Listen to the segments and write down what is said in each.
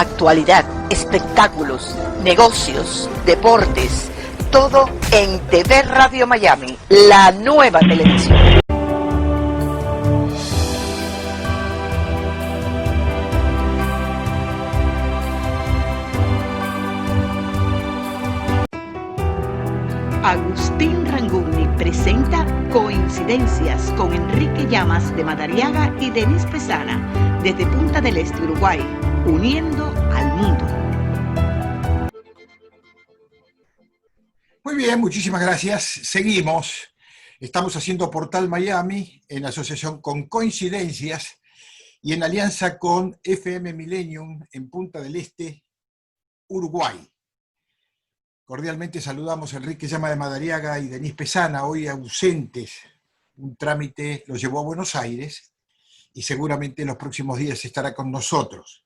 actualidad, espectáculos, negocios, deportes, todo en TV Radio Miami, la nueva televisión. Agustín Ranguni presenta Coincidencias con Enrique Llamas de Madariaga y Denise Pesana desde Punta del Este, Uruguay, uniendo al mundo. Muy bien, muchísimas gracias. Seguimos. Estamos haciendo Portal Miami en asociación con Coincidencias y en alianza con FM Millennium en Punta del Este, Uruguay. Cordialmente saludamos a Enrique Llama de Madariaga y Denise Pesana, hoy ausentes. Un trámite los llevó a Buenos Aires y seguramente en los próximos días estará con nosotros.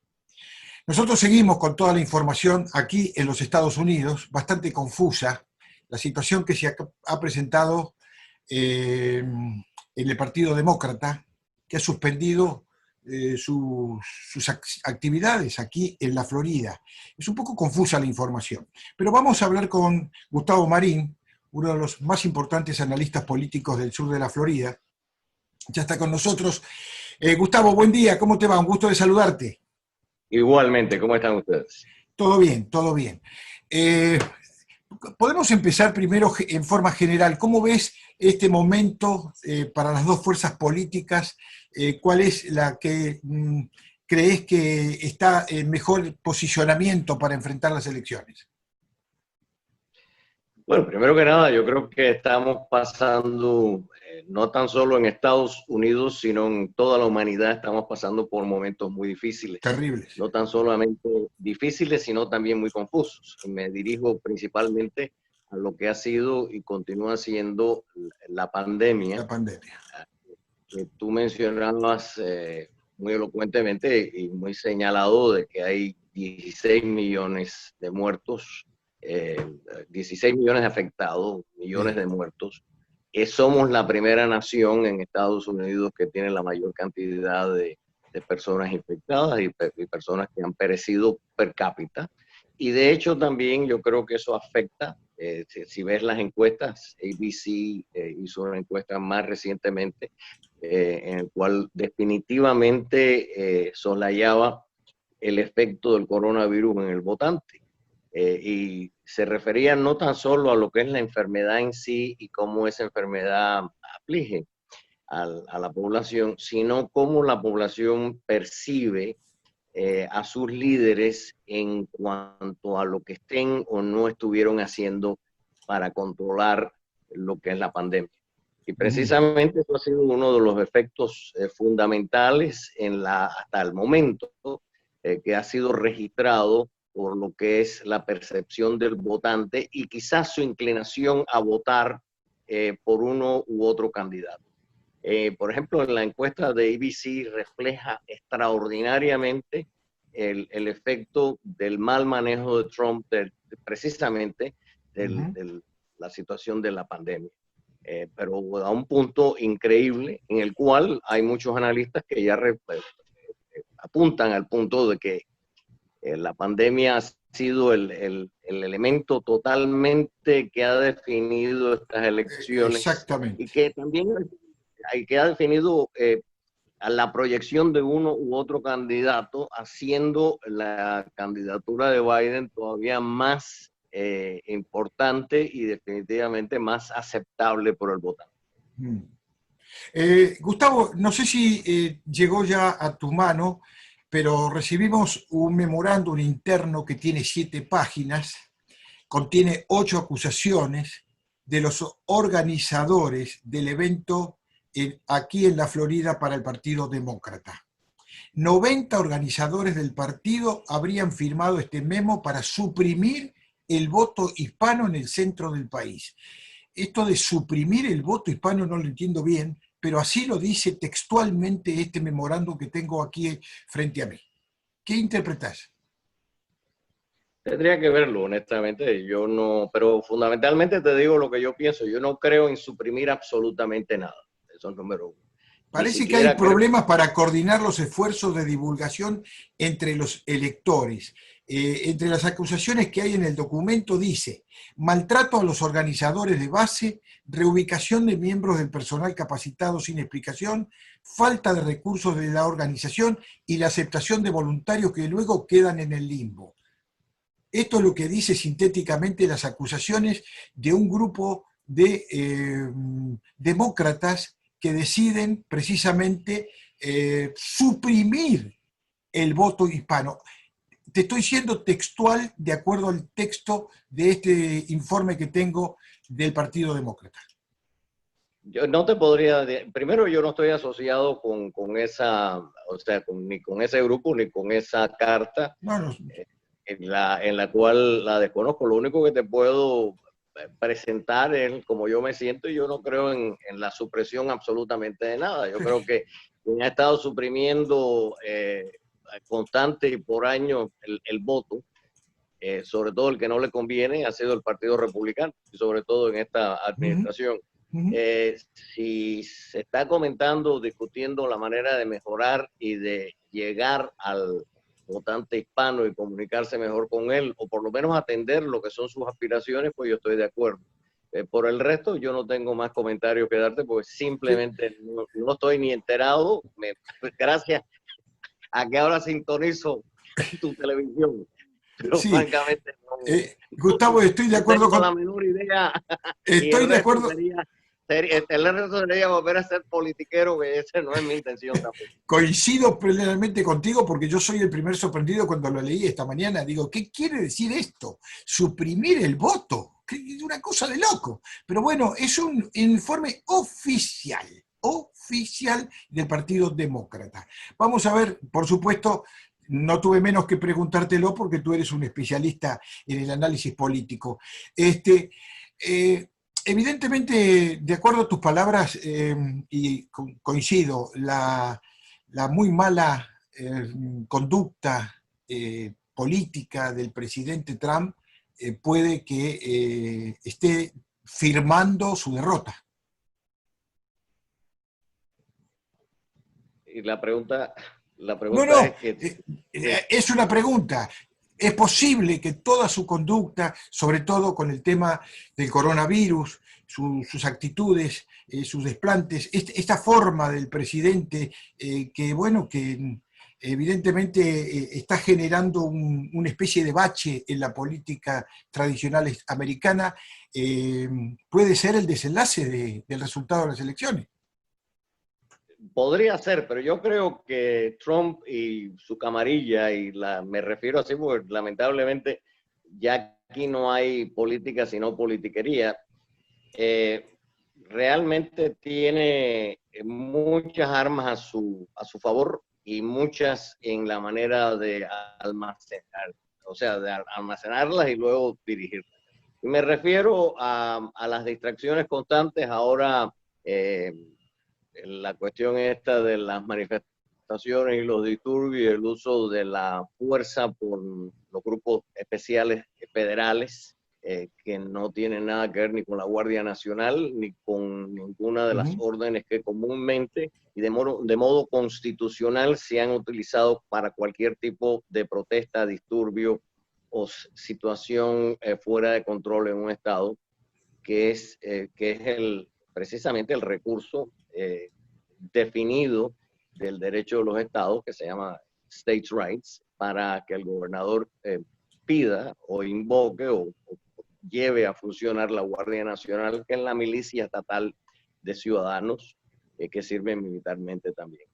Nosotros seguimos con toda la información aquí en los Estados Unidos, bastante confusa, la situación que se ha presentado en el Partido Demócrata, que ha suspendido sus actividades aquí en la Florida. Es un poco confusa la información, pero vamos a hablar con Gustavo Marín, uno de los más importantes analistas políticos del sur de la Florida. Ya está con nosotros. Gustavo, buen día, ¿cómo te va? Un gusto de saludarte. Igualmente, ¿cómo están ustedes? Todo bien, todo bien. Podemos empezar primero en forma general. ¿Cómo ves este momento para las dos fuerzas políticas? ¿Cuál es la que crees que está en mejor posicionamiento para enfrentar las elecciones? Bueno, primero que nada, yo creo que estamos pasando, no tan solo en Estados Unidos, sino en toda la humanidad, estamos pasando por momentos muy difíciles. Terribles. No tan solamente difíciles, sino también muy confusos. Me dirijo principalmente a lo que ha sido y continúa siendo la pandemia. La pandemia. Que tú mencionabas muy elocuentemente y muy señalado de que hay 16 millones de muertos, 16 millones de afectados, millones de muertos. Somos la primera nación en Estados Unidos que tiene la mayor cantidad de personas infectadas y personas que han perecido per cápita. Y de hecho también yo creo que eso afecta, si ves las encuestas, ABC hizo una encuesta más recientemente en el cual definitivamente soslayaba el efecto del coronavirus en el votante. Y se refería no tan solo a lo que es la enfermedad en sí y cómo esa enfermedad aflige a la población, sino cómo la población percibe a sus líderes en cuanto a lo que estén o no estuvieron haciendo para controlar lo que es la pandemia. Y precisamente eso ha sido uno de los efectos fundamentales hasta el momento que ha sido registrado por lo que es la percepción del votante y quizás su inclinación a votar por uno u otro candidato. Por ejemplo, en la encuesta de ABC refleja extraordinariamente el efecto del mal manejo de Trump, precisamente de la situación de la pandemia. Pero a un punto increíble en el cual hay muchos analistas que ya apuntan al punto de que la pandemia ha sido el elemento totalmente que ha definido estas elecciones. Exactamente. Y que también que ha definido a la proyección de uno u otro candidato, haciendo la candidatura de Biden todavía más importante y definitivamente más aceptable por el votante. Gustavo, no sé si llegó ya a tu mano, pero recibimos un memorándum interno que tiene 7 páginas, contiene 8 acusaciones de los organizadores del evento aquí en la Florida para el Partido Demócrata. 90 organizadores del partido habrían firmado este memo para suprimir el voto hispano en el centro del país. Esto de suprimir el voto hispano no lo entiendo bien, pero así lo dice textualmente este memorándum que tengo aquí frente a mí. ¿Qué interpretás? Tendría que verlo, honestamente. Yo no, pero fundamentalmente te digo lo que yo pienso. Yo no creo en suprimir absolutamente nada. Eso es número uno. ni Parece que hay siquiera creo. problemas para coordinar los esfuerzos de divulgación entre los electores. Entre las acusaciones que hay en el documento dice: maltrato a los organizadores de base, reubicación de miembros del personal capacitado sin explicación, falta de recursos de la organización y la aceptación de voluntarios que luego quedan en el limbo. Esto es lo que dice sintéticamente las acusaciones de un grupo de demócratas que deciden precisamente suprimir el voto hispano. Te estoy siendo textual de acuerdo al texto de este informe que tengo del Partido Demócrata. Yo no te podría, primero yo no estoy asociado con esa, o sea, ni con ese grupo, ni con esa carta, Bueno, en la cual la desconozco. Lo único que te puedo presentar es como yo me siento, y yo no creo en la supresión absolutamente de nada. Yo creo que quien ha estado suprimiendo constante y por año el voto, sobre todo el que no le conviene, ha sido el Partido Republicano, y sobre todo en esta administración. Si se está comentando, discutiendo la manera de mejorar y de llegar al votante hispano y comunicarse mejor con él, o por lo menos atender lo que son sus aspiraciones, pues yo estoy de acuerdo. Por el resto, yo no tengo más comentarios que darte, porque simplemente no estoy ni enterado, gracias a que ahora sintonizo tu televisión. Pero sí, francamente Gustavo, estoy de no acuerdo tengo la con... menor idea. Y Estoy el de resto acuerdo... el resto sería volver a ser politiquero, que esa no es mi intención tampoco. Coincido plenamente contigo, porque yo soy el primer sorprendido cuando lo leí esta mañana. Digo, ¿qué quiere decir esto? Suprimir el voto. Es una cosa de loco. Pero bueno, es un informe oficial del Partido Demócrata. Vamos a ver, por supuesto, no tuve menos que preguntártelo porque tú eres un especialista en el análisis político. Evidentemente, de acuerdo a tus palabras, y coincido, la muy mala conducta política del presidente Trump puede que esté firmando su derrota. Y la pregunta No, es que es una pregunta. ¿Es posible que toda su conducta, sobre todo con el tema del coronavirus, sus actitudes, sus desplantes, esta forma del presidente que, bueno, que evidentemente está generando una especie de bache en la política tradicional americana, puede ser el desenlace del resultado de las elecciones? podría ser, pero yo creo que Trump y su camarilla, me refiero así porque lamentablemente ya aquí no hay política sino politiquería, realmente tiene muchas armas a su favor, y muchas en la manera de almacenar, o sea, de almacenarlas y luego dirigirlas. Y me refiero a las distracciones constantes ahora. La cuestión esta de las manifestaciones y los disturbios y el uso de la fuerza por los grupos especiales federales, que no tienen nada que ver ni con la Guardia Nacional ni con ninguna de las órdenes que comúnmente y de modo constitucional se han utilizado para cualquier tipo de protesta, disturbio o situación fuera de control en un estado, que es precisamente el recurso definido del derecho de los estados, que se llama States' Rights, para que el gobernador pida o invoque o lleve a funcionar la Guardia Nacional, que es la milicia estatal de ciudadanos que sirven militarmente también.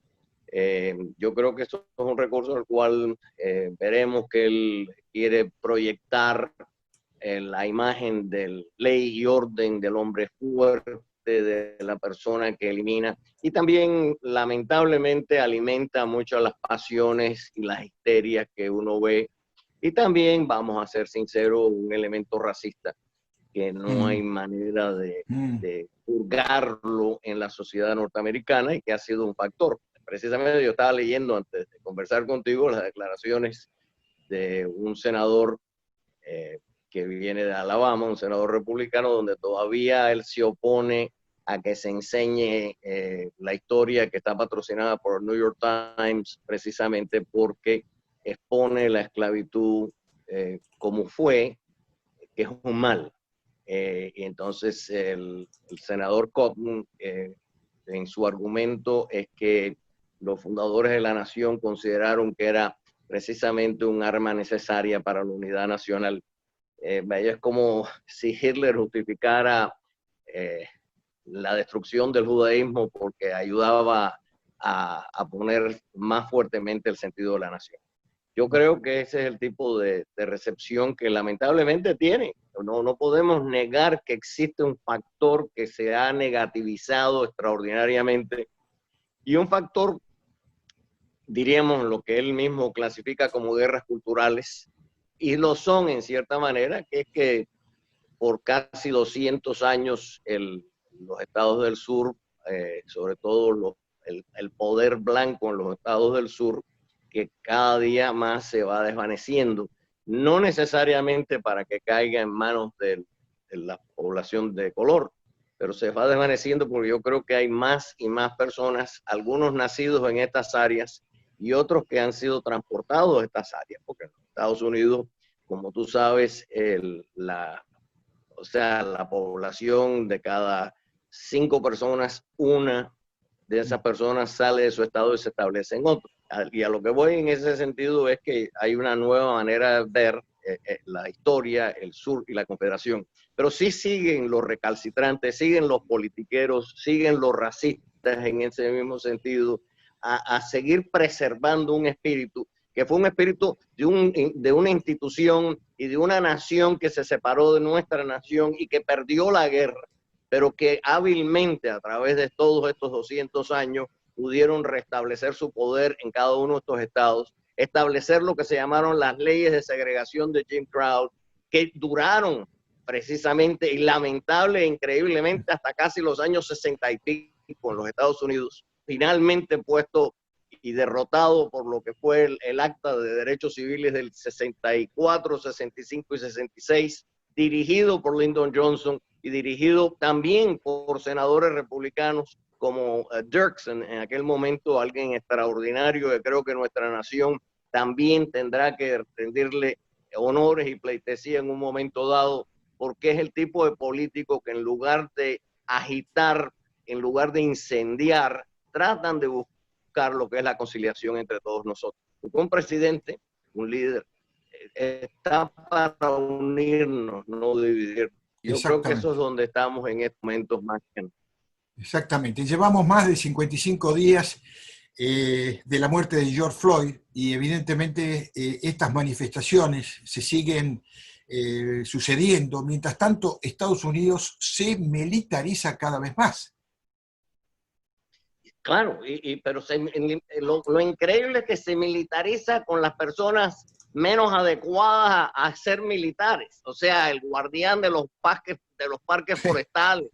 Yo creo que eso es un recurso al cual veremos que él quiere proyectar la imagen del ley y orden del hombre fuerte, de la persona que elimina, y también lamentablemente alimenta mucho las pasiones y las histerias que uno ve, y también, vamos a ser sinceros, un elemento racista que no hay manera de purgarlo en la sociedad norteamericana, y que ha sido un factor. Precisamente yo estaba leyendo antes de conversar contigo las declaraciones de un senador que viene de Alabama, un senador republicano, donde todavía él se opone a que se enseñe la historia que está patrocinada por el New York Times, precisamente porque expone la esclavitud como fue, que es un mal. Y entonces el senador Cotton, en su argumento, es que los fundadores de la nación consideraron que era precisamente un arma necesaria para la unidad nacional. Es como si Hitler justificara la destrucción del judaísmo porque ayudaba a poner más fuertemente el sentido de la nación. Yo creo que ese es el tipo de recepción que lamentablemente tiene. No podemos negar que existe un factor que se ha negativizado extraordinariamente y un factor, diríamos, lo que él mismo clasifica como guerras culturales, y lo son en cierta manera, que es que por casi 200 años los estados del sur, sobre todo el poder blanco en los estados del sur, que cada día más se va desvaneciendo, no necesariamente para que caiga en manos de la población de color, pero se va desvaneciendo porque yo creo que hay más y más personas, algunos nacidos en estas áreas y otros que han sido transportados a estas áreas, porque en los Estados Unidos, como tú sabes, la población de cada 5 personas, una de esas personas sale de su estado y se establece en otro. Y a lo que voy en ese sentido es que hay una nueva manera de ver la historia, el sur y la confederación. Pero sí siguen los recalcitrantes, siguen los politiqueros, siguen los racistas en ese mismo sentido, a seguir preservando un espíritu que fue un espíritu de una institución y de una nación que se separó de nuestra nación y que perdió la guerra, pero que hábilmente a través de todos estos 200 años pudieron restablecer su poder en cada uno de estos estados, establecer lo que se llamaron las leyes de segregación de Jim Crow, que duraron precisamente y lamentable e increíblemente hasta casi los años 60 y pico en los Estados Unidos, finalmente puesto y derrotado por lo que fue el Acta de Derechos Civiles del 64, 65 y 66, dirigido por Lyndon Johnson y dirigido también por senadores republicanos como Dirksen, en aquel momento alguien extraordinario que creo que nuestra nación también tendrá que rendirle honores y pleitesía en un momento dado, porque es el tipo de político que en lugar de agitar, en lugar de incendiar, tratan de buscar lo que es la conciliación entre todos nosotros. Un presidente, un líder, está para unirnos, no dividirnos. Yo creo que eso es donde estamos en estos momentos más que nunca. Exactamente. Llevamos más de 55 días de la muerte de George Floyd y evidentemente estas manifestaciones se siguen sucediendo. Mientras tanto, Estados Unidos se militariza cada vez más. Claro, pero lo increíble es que se militariza con las personas menos adecuadas a ser militares. O sea, el guardián de los parques forestales,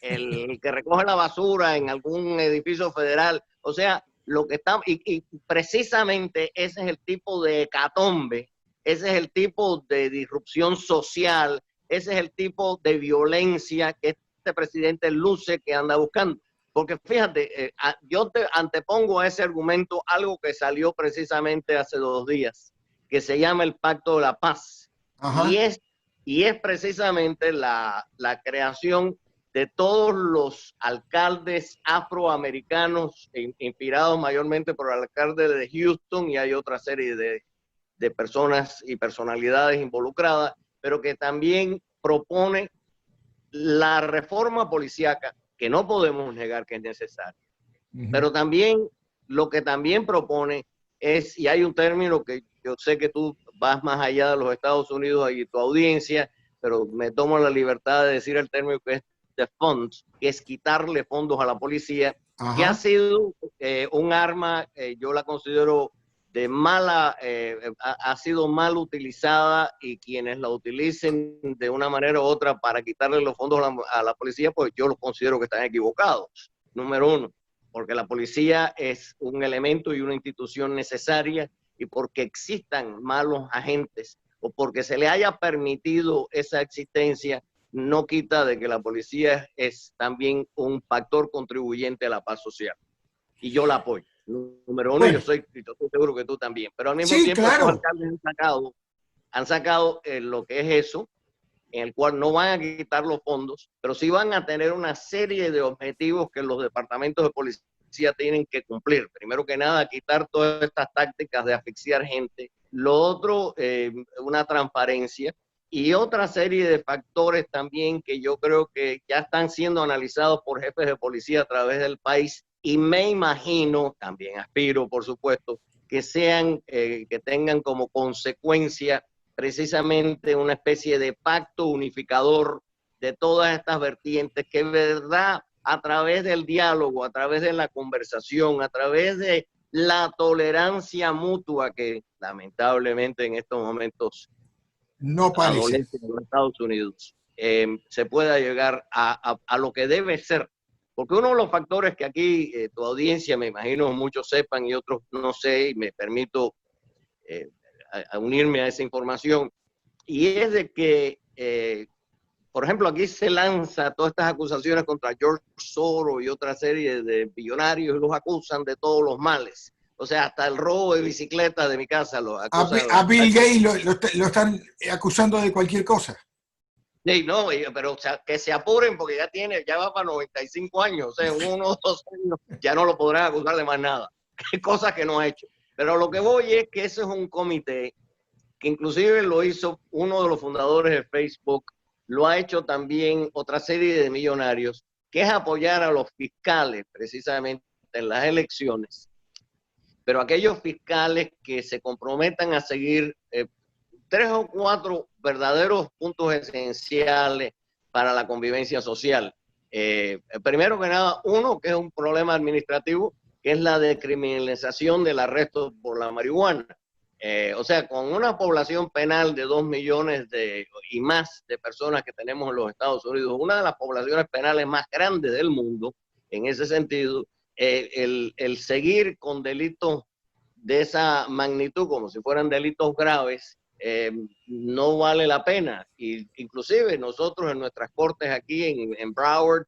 el que recoge la basura en algún edificio federal. O sea, lo que está, y precisamente ese es el tipo de hecatombe, ese es el tipo de disrupción social, ese es el tipo de violencia que este presidente luce que anda buscando. Porque fíjate, yo te antepongo a ese argumento algo que salió precisamente hace 2 días, que se llama el Pacto de la Paz. Y es precisamente la creación de todos los alcaldes afroamericanos, inspirados mayormente por el alcalde de Houston, y hay otra serie de personas y personalidades involucradas, pero que también propone la reforma policíaca, que no podemos negar que es necesaria. Pero también lo que también propone es, y hay un término que yo sé que tú vas más allá de los Estados Unidos y tu audiencia, pero me tomo la libertad de decir el término que es de funds, que es quitarle fondos a la policía, que ha sido un arma, yo la considero de mala, ha sido mal utilizada, y quienes la utilicen de una manera u otra para quitarle los fondos a la policía, pues yo los considero que están equivocados. Número uno, porque la policía es un elemento y una institución necesaria, y porque existan malos agentes o porque se le haya permitido esa existencia, no quita de que la policía es también un factor contribuyente a la paz social. Y yo la apoyo. Número uno, Bueno, yo estoy seguro que tú también. Pero al mismo sí, tiempo estos claro. alcaldes han sacado lo que es eso, en el cual no van a quitar los fondos, pero sí van a tener una serie de objetivos que los departamentos de policía tienen que cumplir. Primero que nada, quitar todas estas tácticas de asfixiar gente. Lo otro, una transparencia y otra serie de factores también que yo creo que ya están siendo analizados por jefes de policía a través del país, y me imagino, también aspiro, por supuesto, que sean, que tengan como consecuencia precisamente una especie de pacto unificador de todas estas vertientes que, verdad, a través del diálogo, a través de la conversación, a través de la tolerancia mutua que lamentablemente en estos momentos No parece. adolece en los Estados Unidos, se pueda llegar a lo que debe ser. Porque uno de los factores que aquí tu audiencia, me imagino muchos sepan y otros no sé, y me permito a unirme a esa información, y es de que, por ejemplo, aquí se lanza todas estas acusaciones contra George Soros y otra serie de billonarios y los acusan de todos los males. O sea, hasta el robo de bicicletas de mi casa lo acusan. A Bill Gates lo están acusando de cualquier cosa. Sí, no, pero o sea, que se apuren porque ya va para 95 años, o sea, en 1 o 2 años ya no lo podrán acusar de más nada. Cosas que no ha hecho. Pero lo que voy es que ese es un comité que inclusive lo hizo uno de los fundadores de Facebook, lo ha hecho también otra serie de millonarios, que es apoyar a los fiscales precisamente en las elecciones, pero aquellos fiscales que se comprometan a seguir 3 o 4 verdaderos puntos esenciales para la convivencia social. Primero que nada, uno, que es un problema administrativo, que es la decriminalización del arresto por la marihuana. O sea, con una población penal de 2 millones y más de personas que tenemos en los Estados Unidos, una de las poblaciones penales más grandes del mundo, en ese sentido, el seguir con delitos de esa magnitud, como si fueran delitos graves, no vale la pena. Y inclusive nosotros en nuestras cortes aquí en Broward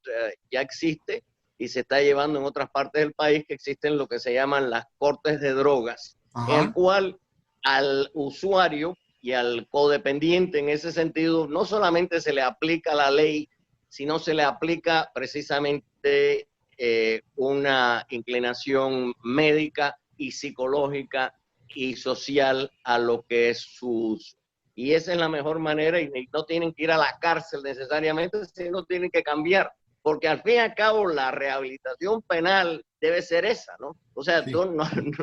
ya existe y se está llevando en otras partes del país, que existen lo que se llaman las cortes de drogas, en el cual al usuario y al codependiente en ese sentido no solamente se le aplica la ley, sino se le aplica precisamente una inclinación médica y psicológica y social a lo que es su uso. Y esa es la mejor manera, y no tienen que ir a la cárcel necesariamente, sino tienen que cambiar, porque al fin y al cabo la rehabilitación penal debe ser esa, ¿no? O sea, sí.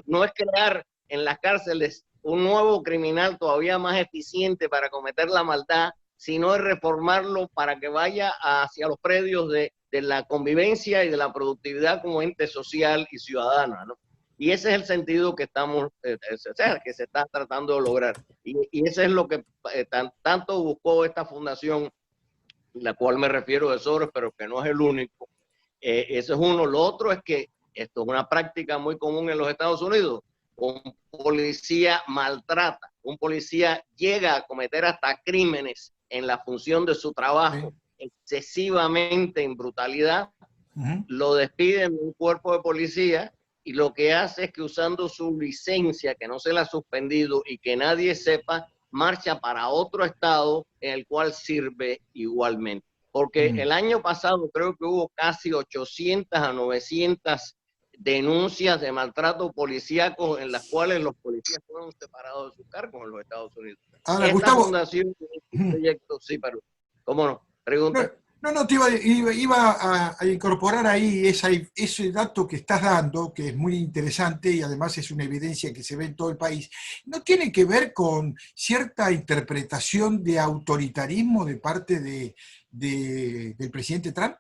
no es crear en las cárceles un nuevo criminal todavía más eficiente para cometer la maldad, sino es reformarlo para que vaya hacia los predios de la convivencia y de la productividad como ente social y ciudadana, ¿no? Y ese es el sentido que estamos, que se está tratando de lograr. Y ese es lo que tanto buscó esta fundación, la cual me refiero de Soros, pero que no es el único. Ese es uno. Lo otro es que esto es una práctica muy común en los Estados Unidos. Un policía maltrata, un policía llega a cometer hasta crímenes en la función de su trabajo, excesivamente en brutalidad, lo despiden de un cuerpo de policía y lo que hace es que usando su licencia, que no se la ha suspendido y que nadie sepa, marcha para otro estado en el cual sirve igualmente. Porque el año pasado creo que hubo casi 800 a 900 denuncias de maltrato policíaco en las cuales los policías fueron separados de sus cargos en los Estados Unidos. Ahora, Esta Gustavo, fundación, este proyecto, sí, pero ¿cómo no? Pregunta. No, te iba a incorporar ahí ese dato que estás dando, que es muy interesante y además es una evidencia que se ve en todo el país. ¿No tiene que ver con cierta interpretación de autoritarismo de parte del presidente Trump?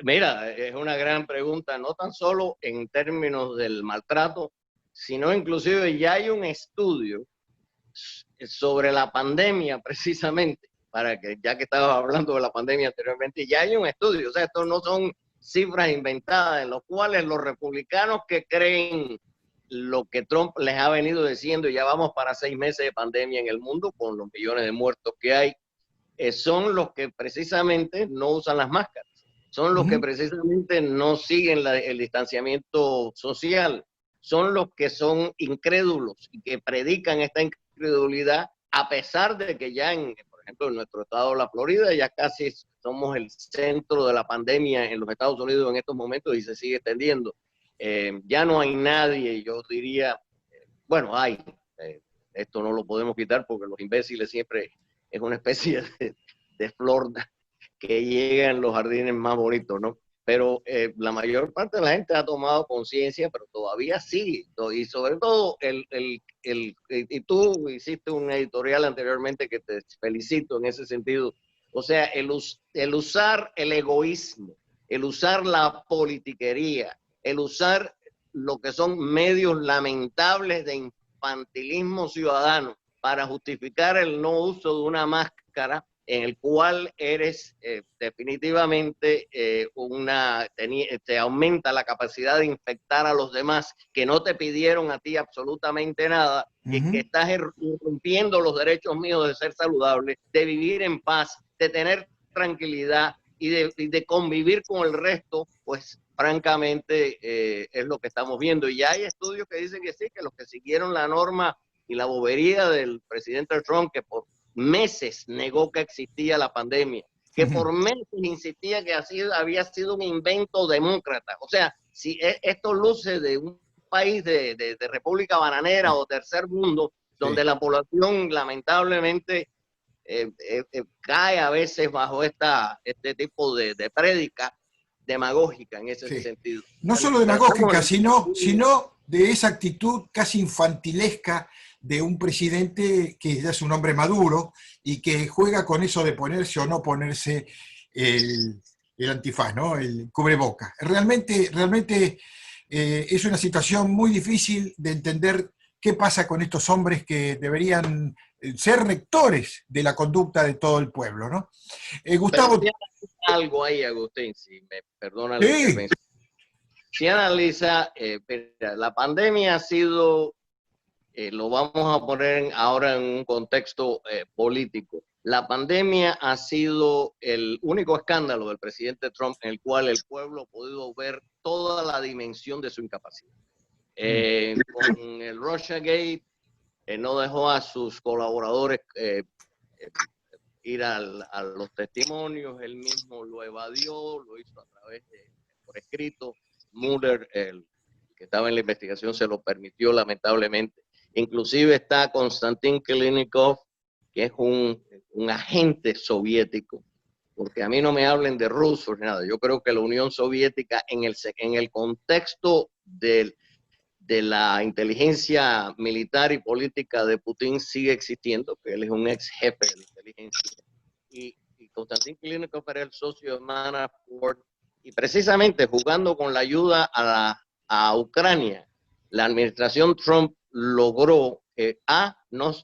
Mira, es una gran pregunta, no tan solo en términos del maltrato, sino inclusive ya hay un estudio sobre la pandemia precisamente, para que ya que estabas hablando de la pandemia anteriormente, ya hay un estudio, o sea, esto no son cifras inventadas, en los cuales los republicanos que creen lo que Trump les ha venido diciendo, ya vamos para 6 meses de pandemia en el mundo, con los millones de muertos que hay, son los que precisamente no usan las máscaras, son los que precisamente no siguen el distanciamiento social, son los que son incrédulos y que predican esta incredulidad, a pesar de que ya, por ejemplo, en nuestro estado, la Florida, ya casi somos el centro de la pandemia en los Estados Unidos en estos momentos y se sigue extendiendo. Ya no hay nadie, yo diría, bueno, hay, esto no lo podemos quitar porque los imbéciles siempre es una especie de flor que llega en los jardines más bonitos, ¿no? Pero la mayor parte de la gente ha tomado conciencia, pero todavía sigue. Y sobre todo, y tú hiciste un editorial anteriormente que te felicito en ese sentido. O sea, el usar el egoísmo, el usar la politiquería, el usar lo que son medios lamentables de infantilismo ciudadano para justificar el no uso de una máscara, en el cual eres definitivamente te aumenta la capacidad de infectar a los demás que no te pidieron a ti absolutamente nada, y que estás irrumpiendo los derechos míos de ser saludable, de vivir en paz, de tener tranquilidad y de convivir con el resto, pues francamente es lo que estamos viendo. Y ya hay estudios que dicen que sí, que los que siguieron la norma y la bobería del presidente Trump, que por meses negó que existía la pandemia, que por meses insistía que había sido un invento demócrata. O sea, si esto luce de un país de república bananera o tercer mundo, donde la población lamentablemente cae a veces bajo este tipo de prédica demagógica en ese sentido. No solo demagógica, sino de esa actitud casi infantilesca de un presidente que ya es un hombre maduro y que juega con eso de ponerse o no ponerse el antifaz, ¿no? El cubreboca. Realmente es una situación muy difícil de entender qué pasa con estos hombres que deberían ser rectores de la conducta de todo el pueblo, ¿no? Gustavo... Pero si algo ahí, Agustín, si me perdona la intervención. Si analiza, la pandemia ha sido, lo vamos a poner ahora en un contexto político. La pandemia ha sido el único escándalo del presidente Trump en el cual el pueblo ha podido ver toda la dimensión de su incapacidad. Con el Russiagate, no dejó a sus colaboradores ir a los testimonios, él mismo lo evadió, lo hizo a través por escrito. Mueller, el que estaba en la investigación, se lo permitió lamentablemente. Inclusive está Konstantin Klinikov, que es un agente soviético, porque a mí no me hablen de rusos ni nada. Yo creo que la Unión Soviética en el contexto de la inteligencia militar y política de Putin sigue existiendo, que él es un ex jefe de la inteligencia. Y Konstantin Klinikov era el socio de Manafort, y precisamente jugando con la ayuda a Ucrania, la administración Trump logró que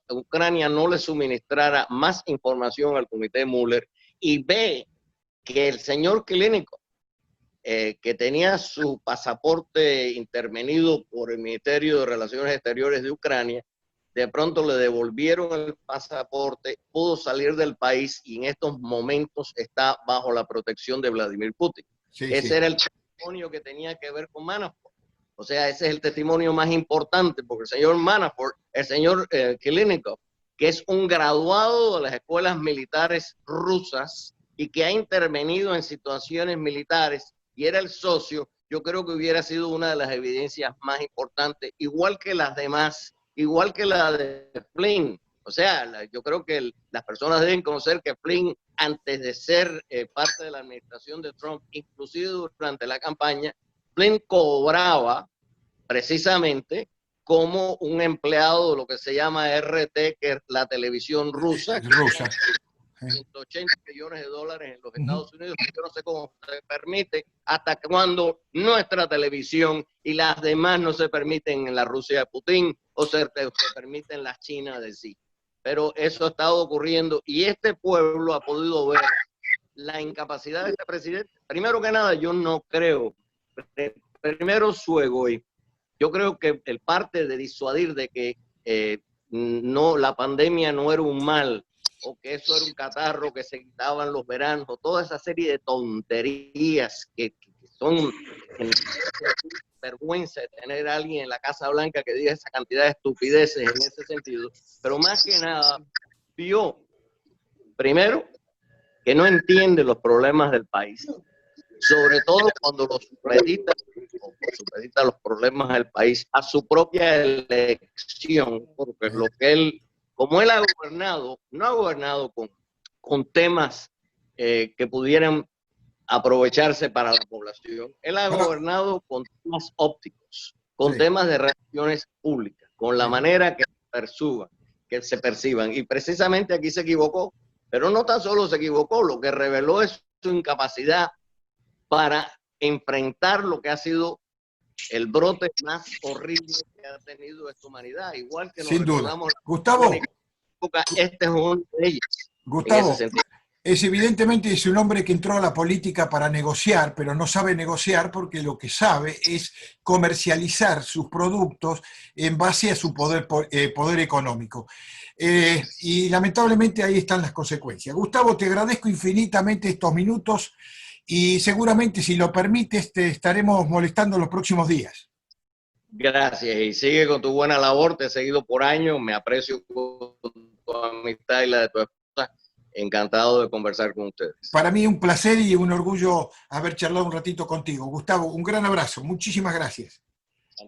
Ucrania no le suministrara más información al comité Mueller, y B, que el señor Klinikov, que tenía su pasaporte intervenido por el Ministerio de Relaciones Exteriores de Ucrania, de pronto le devolvieron el pasaporte, pudo salir del país y en estos momentos está bajo la protección de Vladimir Putin. Ese era el testimonio que tenía que ver con Manafort. O sea, ese es el testimonio más importante, porque el señor Manafort, el señor Klinikov, que es un graduado de las escuelas militares rusas y que ha intervenido en situaciones militares y era el socio, yo creo que hubiera sido una de las evidencias más importantes, igual que las demás, igual que la de Flynn. O sea, yo creo que las personas deben conocer que Flynn, antes de ser parte de la administración de Trump, inclusive durante la campaña, Flynn cobraba precisamente como un empleado de lo que se llama RT, que es la televisión rusa. 180 millones de dólares en los Estados Unidos. Yo no sé cómo se permite, hasta cuando nuestra televisión y las demás no se permiten en la Rusia de Putin o se permiten las Chinas de sí. Pero eso ha estado ocurriendo y este pueblo ha podido ver la incapacidad de este presidente. Primero que nada, yo no creo, primero su egoísmo. Yo creo que el parte de disuadir de que la pandemia no era un mal o que eso era un catarro que se quitaba en los veranos, o toda esa serie de tonterías que son vergüenza de tener a alguien en la Casa Blanca que diga esa cantidad de estupideces en ese sentido, pero más que nada vio, primero, que no entiende los problemas del país, sobre todo cuando los supedita los problemas del país a su propia elección, porque lo que él, como él ha gobernado, no ha gobernado con temas que pudieran aprovecharse para la población. Él ha gobernado con temas ópticos, con temas de relaciones públicas, con la manera que se perciban. Y precisamente aquí se equivocó, pero no tan solo se equivocó, lo que reveló es su incapacidad para enfrentar lo que ha sido el brote más horrible que ha tenido esta humanidad. Igual que nos sin duda. recordamos, Gustavo, este es uno de ellos. Gustavo, es evidentemente es un hombre que entró a la política para negociar, pero no sabe negociar porque lo que sabe es comercializar sus productos en base a su poder económico. Y lamentablemente ahí están las consecuencias. Gustavo, te agradezco infinitamente estos minutos y seguramente, si lo permites, te estaremos molestando los próximos días. Gracias, y sigue con tu buena labor, te he seguido por años, me aprecio con tu amistad y la de tu esposa. Encantado de conversar con ustedes. Para mí un placer y un orgullo haber charlado un ratito contigo. Gustavo, un gran abrazo. Muchísimas gracias.